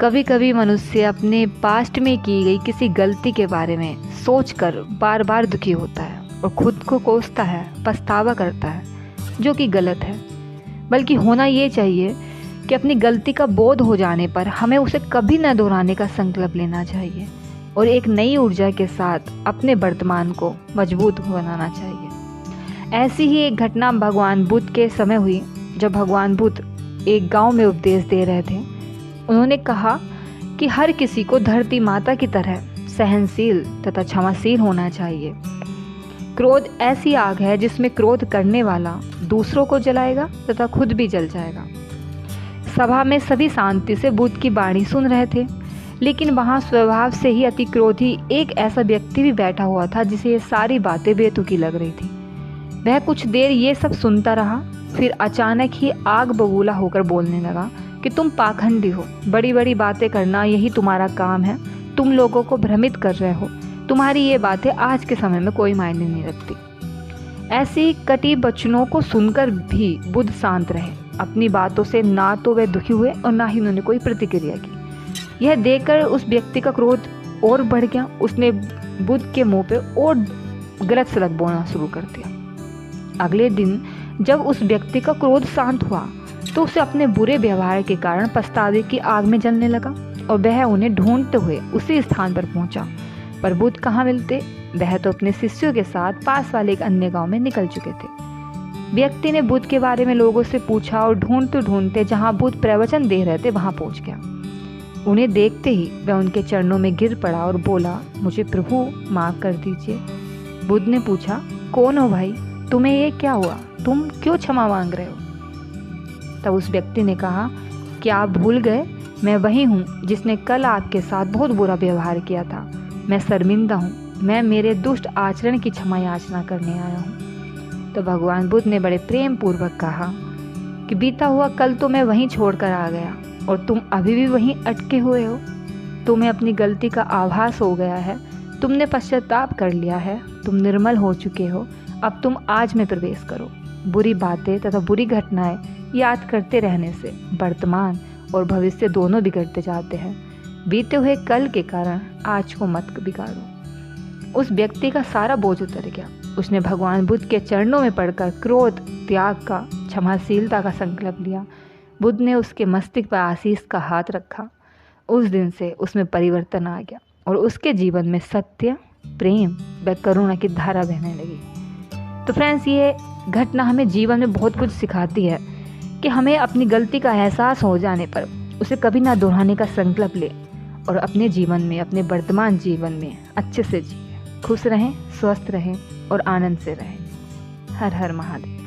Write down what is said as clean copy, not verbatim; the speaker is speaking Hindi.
कभी कभी मनुष्य अपने पास्ट में की गई किसी गलती के बारे में सोचकर बार बार दुखी होता है और खुद को कोसता है, पछतावा करता है, जो कि गलत है। बल्कि होना ये चाहिए कि अपनी गलती का बोध हो जाने पर हमें उसे कभी न दोहराने का संकल्प लेना चाहिए और एक नई ऊर्जा के साथ अपने वर्तमान को मजबूत बनाना चाहिए। ऐसी ही एक घटना भगवान बुद्ध के समय हुई, जब भगवान बुद्ध एक गांव में उपदेश दे रहे थे। उन्होंने कहा कि हर किसी को धरती माता की तरह सहनशील तथा क्षमाशील होना चाहिए। क्रोध ऐसी आग है जिसमें क्रोध करने वाला दूसरों को जलाएगा तथा खुद भी जल जाएगा। सभा में सभी शांति से बुद्ध की वाणी सुन रहे थे, लेकिन वहाँ स्वभाव से ही अति क्रोधी एक ऐसा व्यक्ति भी बैठा हुआ था जिसे ये सारी बातें बेतुकी लग रही थी। वह कुछ देर ये सब सुनता रहा, फिर अचानक ही आग बबूला होकर बोलने लगा कि तुम पाखंडी हो, बड़ी बड़ी बातें करना यही तुम्हारा काम है, तुम लोगों को भ्रमित कर रहे हो, तुम्हारी ये बातें आज के समय में कोई मायने नहीं रखती। ऐसी कटी वचनों को सुनकर भी बुद्ध शांत रहे। अपनी बातों से ना तो वे दुखी हुए और ना ही उन्होंने कोई प्रतिक्रिया की। यह देखकर उस व्यक्ति का क्रोध और बढ़ गया। उसने बुद्ध के मुंह पे और गलत सलत बोलना शुरू कर दिया। अगले दिन जब उस व्यक्ति का क्रोध शांत हुआ तो उसे अपने बुरे व्यवहार के कारण पछतावे की आग में जलने लगा और वह उन्हें ढूंढते हुए उसी स्थान पर पहुंचा। पर बुद्ध कहाँ मिलते? वह तो अपने शिष्यों के साथ पास वाले एक अन्य गांव में निकल चुके थे। व्यक्ति ने बुद्ध के बारे में लोगों से पूछा और ढूंढते ढूंढते जहां बुद्ध प्रवचन दे रहे थे वहां पहुंच गया। उन्हें देखते ही वह उनके चरणों में गिर पड़ा और बोला, मुझे प्रभु माफ कर दीजिए। बुद्ध ने पूछा, कौन हो भाई, तुम्हें ये क्या हुआ, तुम क्यों क्षमा मांग रहे हो? तब उस व्यक्ति ने कहा, क्या आप भूल गए, मैं वही हूँ जिसने कल आपके साथ बहुत बुरा व्यवहार किया था। मैं शर्मिंदा हूँ, मैं मेरे दुष्ट आचरण की क्षमा याचना करने आया हूँ। तो भगवान बुद्ध ने बड़े प्रेम पूर्वक कहा कि बीता हुआ कल तो मैं वहीं छोड़कर आ गया और तुम अभी भी वहीं अटके हुए हो। तुम्हें अपनी गलती का आभास हो गया है, तुमने पश्चाताप कर लिया है, तुम निर्मल हो चुके हो। अब तुम आज में प्रवेश करो। बुरी बातें तथा बुरी घटनाएं याद करते रहने से वर्तमान और भविष्य दोनों बिगड़ते जाते हैं। बीते हुए कल के कारण आज को मत बिगाड़ो। उस व्यक्ति का सारा बोझ उतर गया। उसने भगवान बुद्ध के चरणों में पड़कर क्रोध त्याग का, क्षमाशीलता का संकल्प लिया। बुद्ध ने उसके मस्तिष्क पर आशीष का हाथ रखा। उस दिन से उसमें परिवर्तन आ गया और उसके जीवन में सत्य, प्रेम व करुणा की धारा बहने लगी। तो फ्रेंड्स, ये घटना हमें जीवन में बहुत कुछ सिखाती है कि हमें अपनी गलती का एहसास हो जाने पर उसे कभी ना दोहराने का संकल्प ले और अपने जीवन में, अपने वर्तमान जीवन में अच्छे से जिए। खुश रहें, स्वस्थ रहें और आनंद से रहें। हर हर महादेव।